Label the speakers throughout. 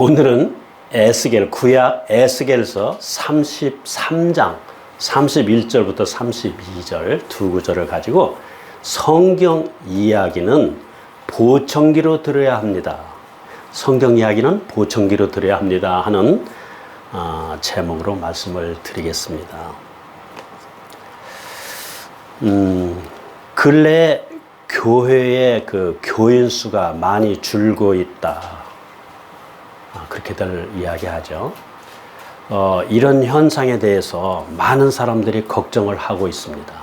Speaker 1: 오늘은 에스겔, 구약 에스겔서 33장 31절부터 32절 두 구절을 가지고 성경 이야기는 보청기로 들어야 합니다. 성경 이야기는 보청기로 들어야 합니다 하는 제목으로 말씀을 드리겠습니다. 근래 교회의 그 교인 수가 많이 줄고 있다. 그렇게들 이야기하죠. 이런 현상에 대해서 많은 사람들이 걱정을 하고 있습니다.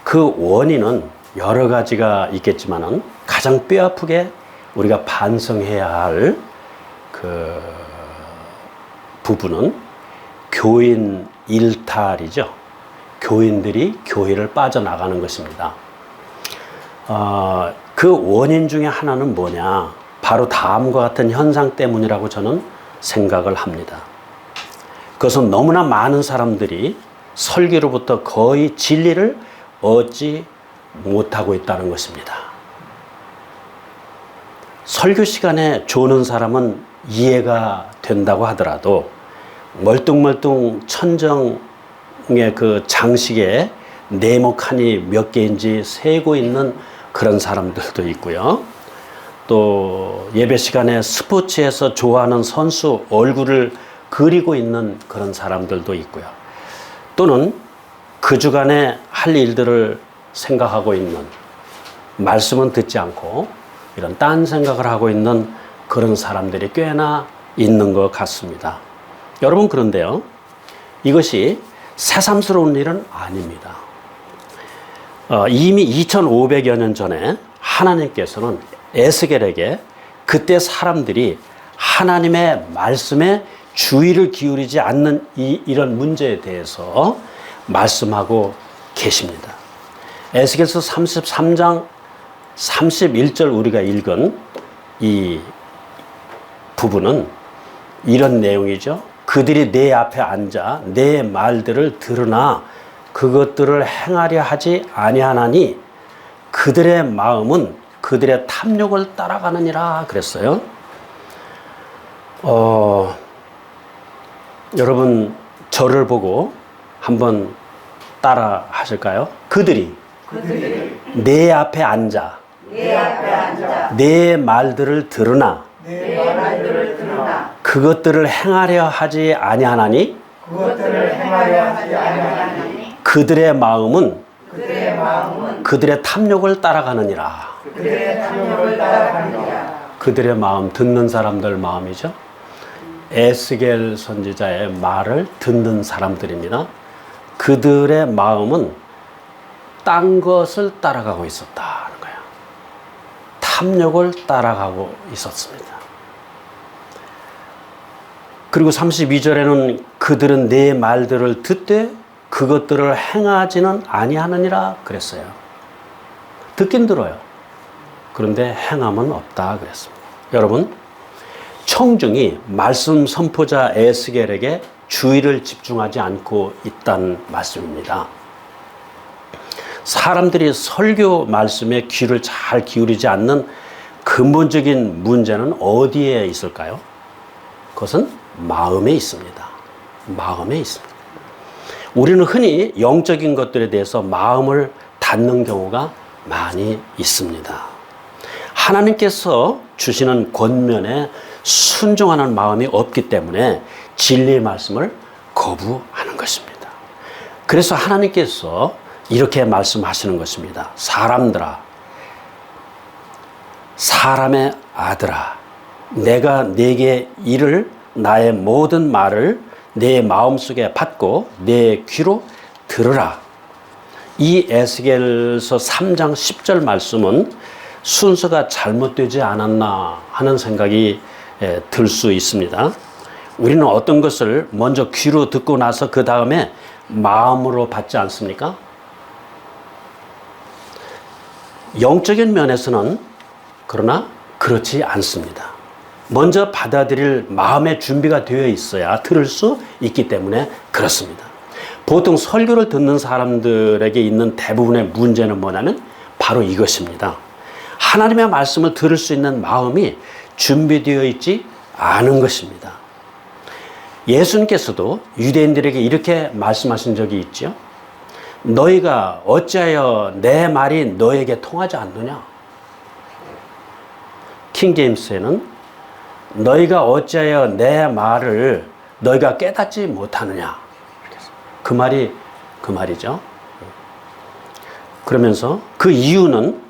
Speaker 1: 그 원인은 여러 가지가 있겠지만은 가장 뼈아프게 우리가 반성해야 할 그 부분은 교인 일탈이죠. 교인들이 교회를 빠져나가는 것입니다. 그 원인 중에 하나는 뭐냐? 바로 다음과 같은 현상 때문이라고 저는 생각을 합니다. 그것은 너무나 많은 사람들이 설교로부터 거의 진리를 얻지 못하고 있다는 것입니다. 설교 시간에 조는 사람은 이해가 된다고 하더라도 멀뚱멀뚱 천정의 그 장식에 네모칸이 몇 개인지 세고 있는 그런 사람들도 있고요. 또 예배 시간에 스포츠에서 좋아하는 선수 얼굴을 그리고 있는 그런 사람들도 있고요. 또는 그 주간에 할 일들을 생각하고 있는, 말씀은 듣지 않고 이런 딴 생각을 하고 있는 그런 사람들이 꽤나 있는 것 같습니다. 여러분, 그런데요, 이것이 새삼스러운 일은 아닙니다. 이미 2500여 년 전에 하나님께서는 에스겔에게 그때 사람들이 하나님의 말씀에 주의를 기울이지 않는 이런 문제에 대해서 말씀하고 계십니다. 에스겔서 33장 31절 우리가 읽은 이 부분은 이런 내용이죠. 그들이 내 앞에 앉아 내 말들을 들으나 그것들을 행하려 하지 아니하나니 그들의 마음은 그들의 탐욕을 따라가느니라 그랬어요. 여러분, 저를 보고 한번 따라 하실까요? 그들이 내 앞에 앉아 내 말들을 들으나 그것들을 행하려 하지 아니하나니 그들의 마음은 그들의 탐욕을 따라가느니라. 그들의 마음, 듣는 사람들 마음이죠. 에스겔 선지자의 말을 듣는 사람들입니다. 그들의 마음은 딴 것을 따라가고 있었다는 거예요. 탐욕을 따라가고 있었습니다. 그리고 32절에는 그들은 내 말들을 듣되 그것들을 행하지는 아니하느니라 그랬어요. 듣긴 들어요. 그런데 행함은 없다 그랬습니다. 여러분, 청중이 말씀 선포자 에스겔에게 주의를 집중하지 않고 있다는 말씀입니다. 사람들이 설교 말씀에 귀를 잘 기울이지 않는 근본적인 문제는 어디에 있을까요? 그것은 마음에 있습니다. 마음에 있습니다. 우리는 흔히 영적인 것들에 대해서 마음을 닫는 경우가 많이 있습니다. 하나님께서 주시는 권면에 순종하는 마음이 없기 때문에 진리의 말씀을 거부하는 것입니다. 그래서 하나님께서 이렇게 말씀하시는 것입니다. 사람들아, 사람의 아들아, 내가 네게 이를 나의 모든 말을 내 마음속에 받고 내 귀로 들으라. 이 에스겔서 3장 10절 말씀은 순서가 잘못되지 않았나 하는 생각이 들 수 있습니다. 우리는 어떤 것을 먼저 귀로 듣고 나서 그 다음에 마음으로 받지 않습니까? 영적인 면에서는 그러나 그렇지 않습니다. 먼저 받아들일 마음의 준비가 되어 있어야 들을 수 있기 때문에 그렇습니다. 보통 설교를 듣는 사람들에게 있는 대부분의 문제는 뭐냐면 바로 이것입니다. 하나님의 말씀을 들을 수 있는 마음이 준비되어 있지 아는 것입니다. 예수님께서도 유대인들에게 이렇게 말씀하신 적이 있죠. 너희가 어찌하여 내 말이 너에게 통하지 않느냐? 킹제임스에는 너희가 어찌하여 내 말을 너희가 깨닫지 못하느냐? 그 말이죠. 그러면서 그 이유는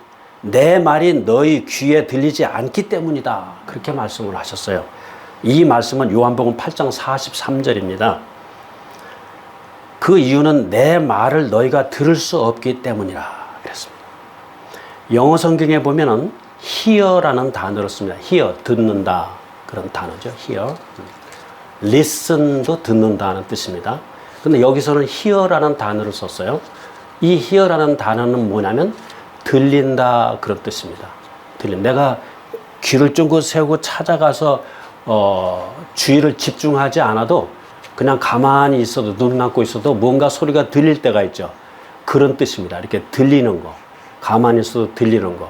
Speaker 1: 내 말이 너희 귀에 들리지 않기 때문이다. 그렇게 말씀을 하셨어요. 이 말씀은 요한복음 8장 43절입니다. 그 이유는 내 말을 너희가 들을 수 없기 때문이라 그랬습니다. 영어 성경에 보면은 hear라는 단어를 씁니다. hear, 듣는다. 그런 단어죠. hear. listen도 듣는다는 뜻입니다. 근데 여기서는 hear라는 단어를 썼어요. 이 hear라는 단어는 뭐냐면 들린다 그런 뜻입니다. 내가 귀를 쫑긋 세우고 찾아가서 주의를 집중하지 않아도 그냥 가만히 있어도 눈 감고 있어도 뭔가 소리가 들릴 때가 있죠. 그런 뜻입니다. 이렇게 들리는 거. 가만히 있어도 들리는 거.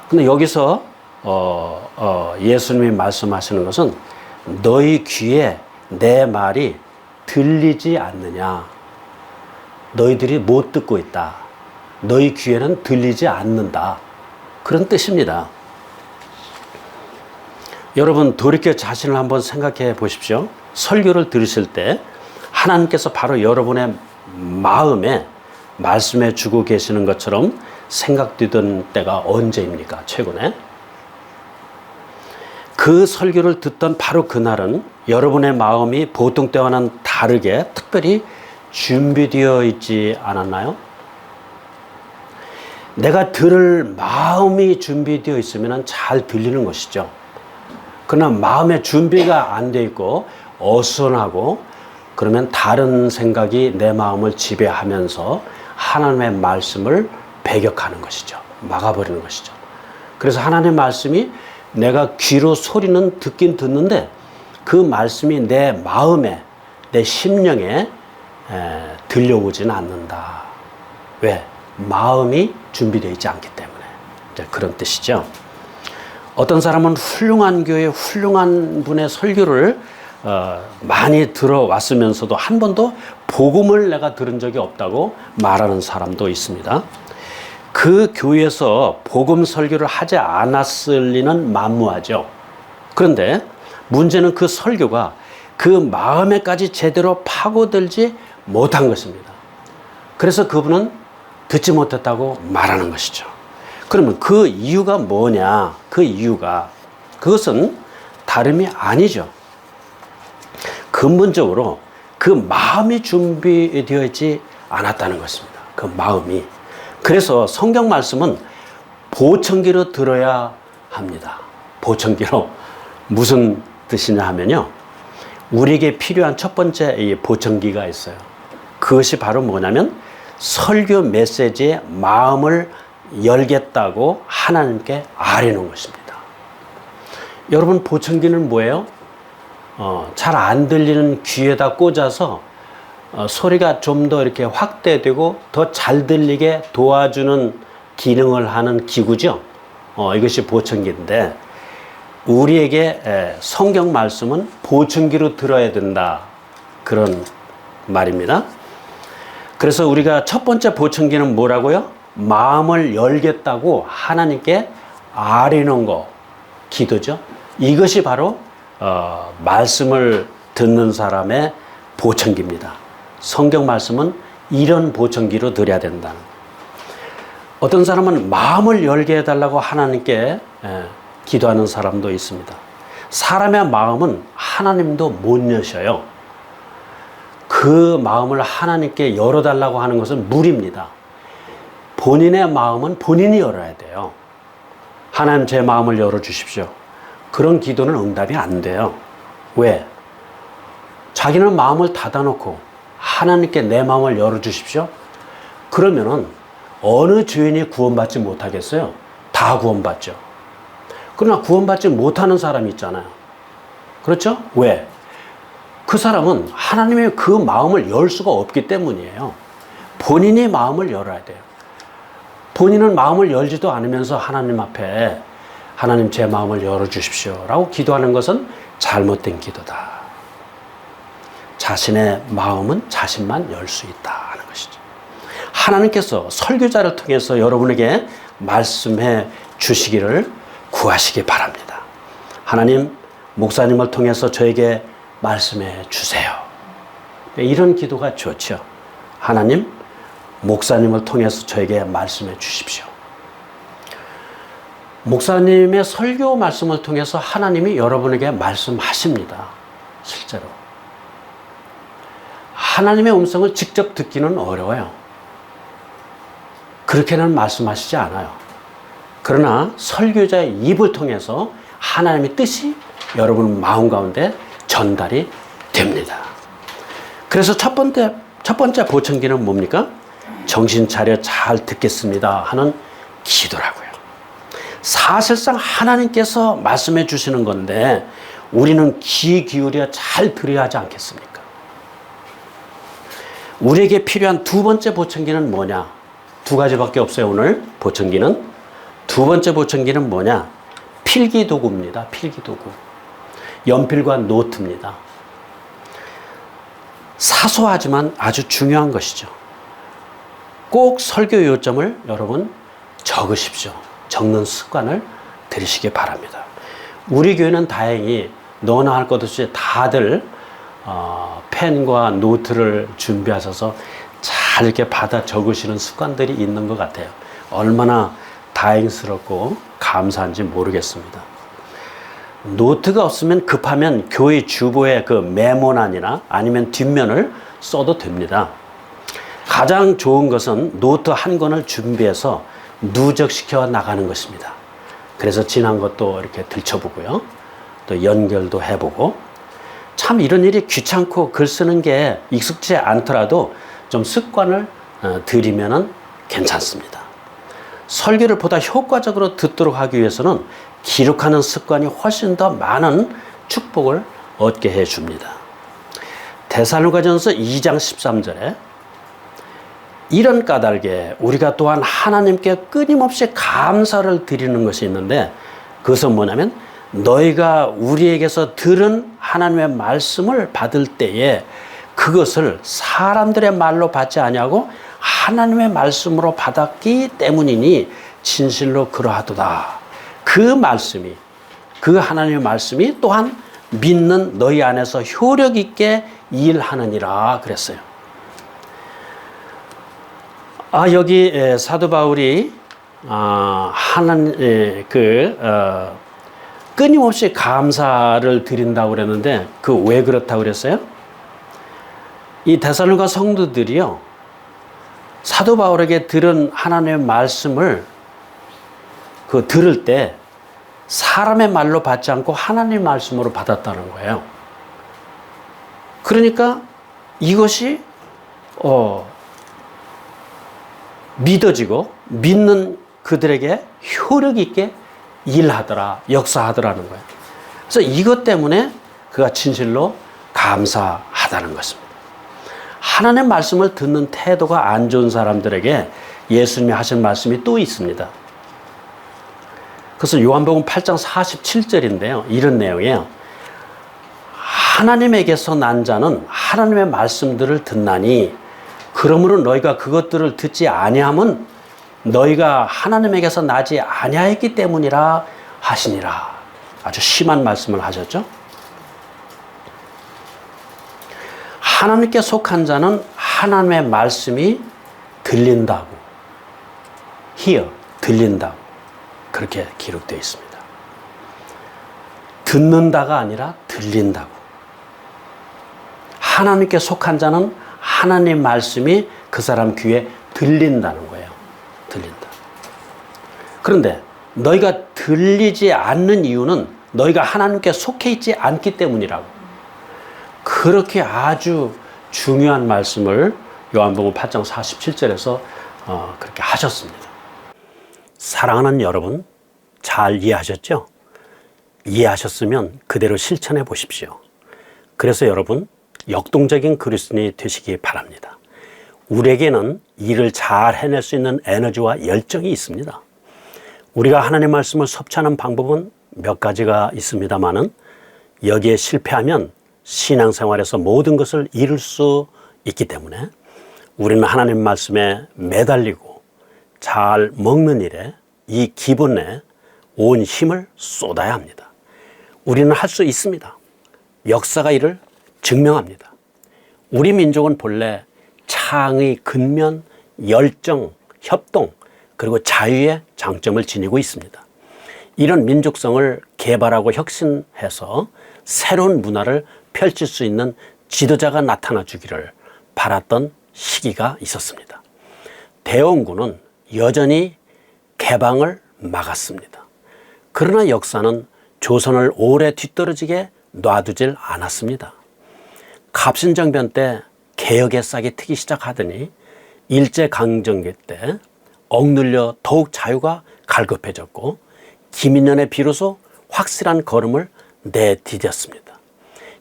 Speaker 1: 근데 여기서 예수님이 말씀하시는 것은 너희 귀에 내 말이 들리지 않느냐. 너희들이 못 듣고 있다. 너희 귀에는 들리지 않는다. 그런 뜻입니다. 여러분 돌이켜 자신을 한번 생각해 보십시오. 설교를 들으실 때 하나님께서 바로 여러분의 마음에 말씀해 주고 계시는 것처럼 생각되던 때가 언제입니까? 최근에? 그 설교를 듣던 바로 그날은 여러분의 마음이 보통 때와는 다르게 특별히 준비되어 있지 않았나요? 내가 들을 마음이 준비되어 있으면 잘 들리는 것이죠. 그러나 마음의 준비가 안 돼 있고 어수선하고 그러면 다른 생각이 내 마음을 지배하면서 하나님의 말씀을 배격하는 것이죠. 막아버리는 것이죠. 그래서 하나님의 말씀이 내가 귀로 소리는 듣긴 듣는데 그 말씀이 내 마음에, 내 심령에 들려오지는 않는다. 왜? 마음이 준비되어 있지 않기 때문에. 이제 그런 뜻이죠. 어떤 사람은 훌륭한 교회, 훌륭한 분의 설교를 많이 들어왔으면서도 한 번도 복음을 내가 들은 적이 없다고 말하는 사람도 있습니다. 그 교회에서 복음 설교를 하지 않았을 리는 만무하죠. 그런데 문제는 그 설교가 그 마음에까지 제대로 파고들지 못한 것입니다. 그래서 그분은 듣지 못했다고 말하는 것이죠. 그러면 그 이유가 뭐냐? 그것은 다름이 아니죠. 근본적으로 그 마음이 준비되어 있지 않았다는 것입니다. 그 마음이. 그래서 성경 말씀은 보청기로 들어야 합니다. 보청기로. 무슨 뜻이냐 하면요. 우리에게 필요한 첫 번째 이 보청기가 있어요. 그것이 바로 뭐냐면 설교 메시지에 마음을 열겠다고 하나님께 아뢰는 것입니다. 여러분 보청기는 뭐예요? 잘 안 들리는 귀에다 꽂아서 소리가 좀 더 이렇게 확대되고 더 잘 들리게 도와주는 기능을 하는 기구죠. 이것이 보청기인데 우리에게 성경 말씀은 보청기로 들어야 된다. 그런 말입니다. 그래서 우리가 첫 번째 보청기는 뭐라고요? 마음을 열겠다고 하나님께 아뢰는 거, 기도죠. 이것이 바로 말씀을 듣는 사람의 보청기입니다. 성경 말씀은 이런 보청기로 드려야 된다는 거예요. 어떤 사람은 마음을 열게 해달라고 하나님께 기도하는 사람도 있습니다. 사람의 마음은 하나님도 못 여셔요. 그 마음을 하나님께 열어달라고 하는 것은 무리입니다. 본인의 마음은 본인이 열어야 돼요. 하나님 제 마음을 열어주십시오. 그런 기도는 응답이 안 돼요. 왜? 자기는 마음을 닫아놓고 하나님께 내 마음을 열어주십시오. 그러면은 어느 죄인이 구원받지 못하겠어요? 다 구원받죠. 그러나 구원받지 못하는 사람이 있잖아요. 그렇죠? 왜? 그 사람은 하나님의 그 마음을 열 수가 없기 때문이에요. 본인이 마음을 열어야 돼요. 본인은 마음을 열지도 않으면서 하나님 앞에 하나님 제 마음을 열어주십시오 라고 기도하는 것은 잘못된 기도다. 자신의 마음은 자신만 열 수 있다 하는 것이죠. 하나님께서 설교자를 통해서 여러분에게 말씀해 주시기를 구하시기 바랍니다. 하나님, 목사님을 통해서 저에게 말씀해 주세요. 이런 기도가 좋죠. 하나님, 목사님을 통해서 저에게 말씀해 주십시오. 목사님의 설교 말씀을 통해서 하나님이 여러분에게 말씀하십니다. 실제로. 하나님의 음성을 직접 듣기는 어려워요. 그렇게는 말씀하시지 않아요. 그러나 설교자의 입을 통해서 하나님의 뜻이 여러분 마음 가운데 전달이 됩니다. 그래서 첫 번째 보청기는 뭡니까? 정신 차려 잘 듣겠습니다 하는 기도라고요. 사실상 하나님께서 말씀해 주시는 건데 우리는 귀 기울여 잘 들어야 하지 않겠습니까? 우리에게 필요한 두 번째 보청기는 뭐냐? 두 가지밖에 없어요. 오늘 보청기는. 두 번째 보청기는 뭐냐? 필기도구입니다. 필기도구. 연필과 노트입니다. 사소하지만 아주 중요한 것이죠. 꼭 설교 요점을 여러분 적으십시오. 적는 습관을 들이시기 바랍니다. 우리 교회는 다행히 너나 할 것 없이 다들 펜과 노트를 준비하셔서 잘 이렇게 받아 적으시는 습관들이 있는 것 같아요. 얼마나 다행스럽고 감사한지 모르겠습니다. 노트가 없으면 급하면 교회 주보에 그 메모란이나 아니면 뒷면을 써도 됩니다. 가장 좋은 것은 노트 한 권을 준비해서 누적시켜 나가는 것입니다. 그래서 지난 것도 이렇게 들춰보고요. 또 연결도 해보고. 참 이런 일이 귀찮고 글 쓰는 게 익숙지 않더라도 좀 습관을 들이면 괜찮습니다. 설교를 보다 효과적으로 듣도록 하기 위해서는 기록하는 습관이 훨씬 더 많은 축복을 얻게 해줍니다. 데살로니가전서 2장 13절에 이런 까닭에 우리가 또한 하나님께 끊임없이 감사를 드리는 것이 있는데 그것은 뭐냐면 너희가 우리에게서 들은 하나님의 말씀을 받을 때에 그것을 사람들의 말로 받지 아니하고 하나님의 말씀으로 받았기 때문이니 진실로 그러하도다. 그 말씀이, 그 하나님의 말씀이 또한 믿는 너희 안에서 효력 있게 일하느니라 그랬어요. 여기 사도 바울이 끊임없이 감사를 드린다고 그랬는데 그 왜 그렇다고 그랬어요? 이 데살로니가 성도들이요, 사도 바울에게 들은 하나님의 말씀을 들을 때 사람의 말로 받지 않고 하나님의 말씀으로 받았다는 거예요. 그러니까 이것이 믿어지고 믿는 그들에게 효력 있게 일하더라, 역사하더라는 거예요. 그래서 이것 때문에 그가 진실로 감사하다는 것입니다. 하나님의 말씀을 듣는 태도가 안 좋은 사람들에게 예수님이 하신 말씀이 또 있습니다. 그래서 요한복음 8장 47절인데요. 이런 내용이에요. 하나님에게서 난 자는 하나님의 말씀들을 듣나니 그러므로 너희가 그것들을 듣지 아니함은 너희가 하나님에게서 나지 아니하였기 때문이라 하시니라. 아주 심한 말씀을 하셨죠. 하나님께 속한 자는 하나님의 말씀이 들린다고, 들린다고 그렇게 기록되어 있습니다. 듣는다가 아니라 들린다고. 하나님께 속한 자는 하나님 말씀이 그 사람 귀에 들린다는 거예요. 들린다. 그런데 너희가 들리지 않는 이유는 너희가 하나님께 속해 있지 않기 때문이라고. 그렇게 아주 중요한 말씀을 요한복음 8장 47절에서 그렇게 하셨습니다. 사랑하는 여러분, 잘 이해하셨죠? 이해하셨으면 그대로 실천해 보십시오. 그래서 여러분, 역동적인 그리스도인이 되시기 바랍니다. 우리에게는 일을 잘 해낼 수 있는 에너지와 열정이 있습니다. 우리가 하나님 말씀을 섭취하는 방법은 몇 가지가 있습니다만은 여기에 실패하면 신앙생활에서 모든 것을 잃을 수 있기 때문에 우리는 하나님 말씀에 매달리고 잘 먹는 일에 이 기본에 온 힘을 쏟아야 합니다. 우리는 할 수 있습니다. 역사가 이를 증명합니다. 우리 민족은 본래 창의, 근면, 열정, 협동 그리고 자유의 장점을 지니고 있습니다. 이런 민족성을 개발하고 혁신해서 새로운 문화를 펼칠 수 있는 지도자가 나타나 주기를 바랐던 시기가 있었습니다. 대원군은 여전히 개방을 막았습니다. 그러나 역사는 조선을 오래 뒤떨어지게 놔두질 않았습니다. 갑신정변 때 개혁의 싹이 트기 시작하더니 일제강점기 때 억눌려 더욱 자유가 갈급해졌고 김인년에 비로소 확실한 걸음을 내디뎠습니다.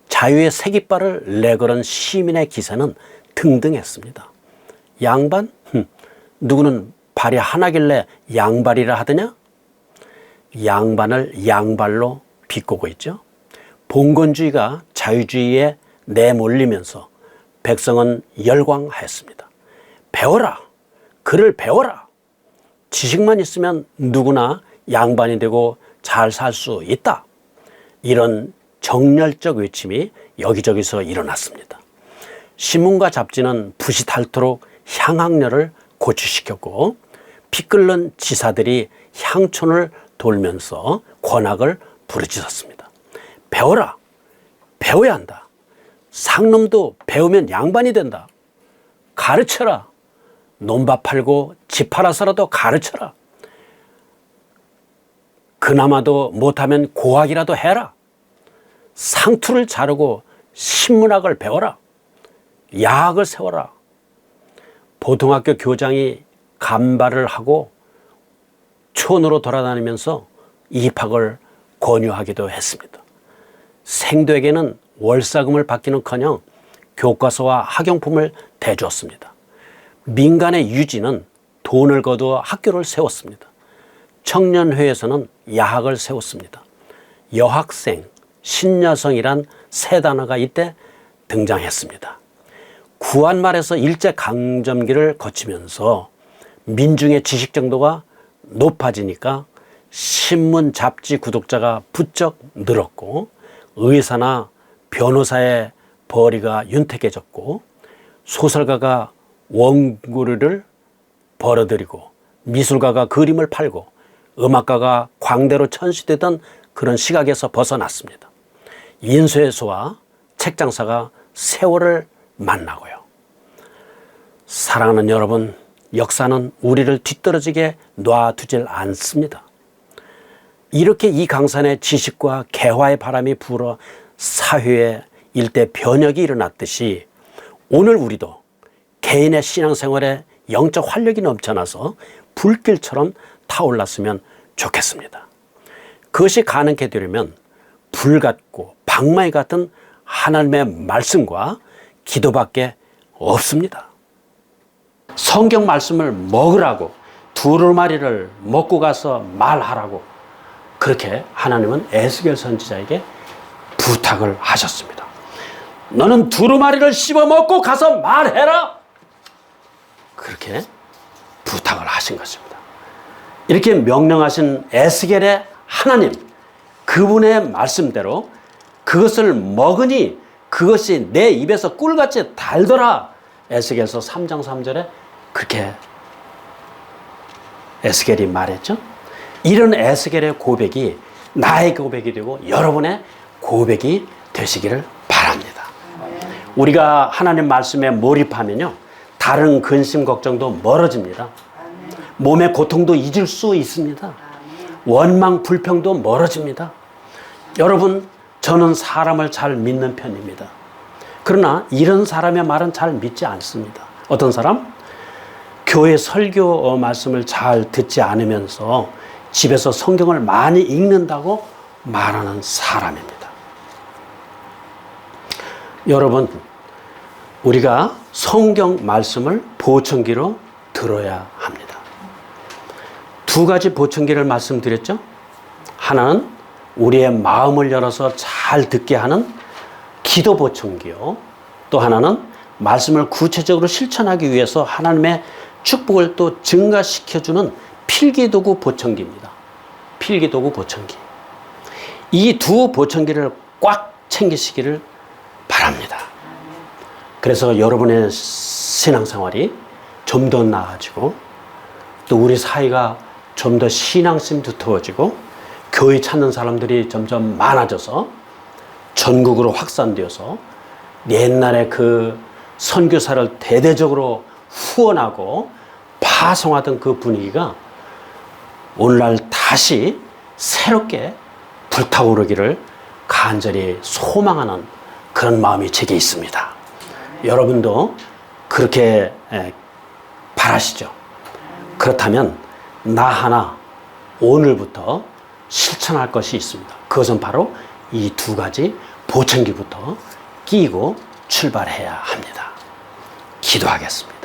Speaker 1: 자유의 새깃발을 내걸은 시민의 기세는 등등했습니다. 양반? 누구는 발이 하나길래 양발이라 하더냐? 양반을 양발로 비꼬고 있죠. 봉건주의가 자유주의에 내몰리면서 백성은 열광하였습니다. 배워라! 글을 배워라! 지식만 있으면 누구나 양반이 되고 잘 살 수 있다. 이런 정열적 외침이 여기저기서 일어났습니다. 신문과 잡지는 붓이 닳도록 향학녀를 고취시켰고 피 끓는 지사들이 향촌을 돌면서 권학을 부르짖었습니다. 배워라! 배워야 한다. 상놈도 배우면 양반이 된다. 가르쳐라. 논밭 팔고 집 팔아서라도 가르쳐라. 그나마도 못하면 고학이라도 해라. 상투를 자르고 신문학을 배워라. 야학을 세워라. 고등학교 교장이 간발을 하고 촌으로 돌아다니면서 입학을 권유하기도 했습니다. 생도에게는 월사금을 받기는커녕 교과서와 학용품을 대주었습니다. 민간의 유지는 돈을 거두어 학교를 세웠습니다. 청년회에서는 야학을 세웠습니다. 여학생, 신여성이란 세 단어가 이때 등장했습니다. 구한말에서 일제강점기를 거치면서 민중의 지식 정도가 높아지니까 신문, 잡지 구독자가 부쩍 늘었고 의사나 변호사의 벌이가 윤택해졌고 소설가가 원고료를 벌어들이고 미술가가 그림을 팔고 음악가가 광대로 천시되던 그런 시각에서 벗어났습니다. 인쇄소와 책장사가 세월을 만나고요. 사랑하는 여러분, 역사는 우리를 뒤떨어지게 놔두질 않습니다. 이렇게 이 강산에 지식과 개화의 바람이 불어 사회에 일대 변혁이 일어났듯이 오늘 우리도 개인의 신앙생활에 영적 활력이 넘쳐나서 불길처럼 타올랐으면 좋겠습니다. 그것이 가능하게 되려면 불 같고 방망이 같은 하나님의 말씀과 기도밖에 없습니다. 성경 말씀을 먹으라고 두루마리를 먹고 가서 말하라고 그렇게 하나님은 에스겔 선지자에게 부탁을 하셨습니다. 너는 두루마리를 씹어 먹고 가서 말해라. 그렇게 부탁을 하신 것입니다. 이렇게 명령하신 에스겔의 하나님, 그분의 말씀대로 그것을 먹으니 그것이 내 입에서 꿀같이 달더라. 에스겔서 3장 3절에 그렇게 에스겔이 말했죠. 이런 에스겔의 고백이 나의 고백이 되고 여러분의 고백이 되시기를 바랍니다. 우리가 하나님 말씀에 몰입하면요, 다른 근심 걱정도 멀어집니다. 몸의 고통도 잊을 수 있습니다. 원망 불평도 멀어집니다. 여러분, 저는 사람을 잘 믿는 편입니다. 그러나 이런 사람의 말은 잘 믿지 않습니다. 어떤 사람? 교회 설교 말씀을 잘 듣지 않으면서 집에서 성경을 많이 읽는다고 말하는 사람입니다. 여러분, 우리가 성경 말씀을 보청기로 들어야 합니다. 두 가지 보청기를 말씀드렸죠. 하나는 우리의 마음을 열어서 잘 듣게 하는 기도 보청기요. 또 하나는 말씀을 구체적으로 실천하기 위해서 하나님의 축복을 또 증가시켜주는 필기도구 보청기입니다. 필기도구 보청기. 이 두 보청기를 꽉 챙기시기를 바랍니다. 그래서 여러분의 신앙생활이 좀 더 나아지고 또 우리 사이가 좀 더 신앙심이 두터워지고 교회 찾는 사람들이 점점 많아져서 전국으로 확산되어서 옛날에 그 선교사를 대대적으로 후원하고 파송하던 그 분위기가 오늘날 다시 새롭게 불타오르기를 간절히 소망하는 그런 마음이 제게 있습니다. 여러분도 그렇게 바라시죠? 그렇다면 나 하나 오늘부터 실천할 것이 있습니다. 그것은 바로 이 두 가지 보청기부터 끼고 출발해야 합니다. 기도하겠습니다.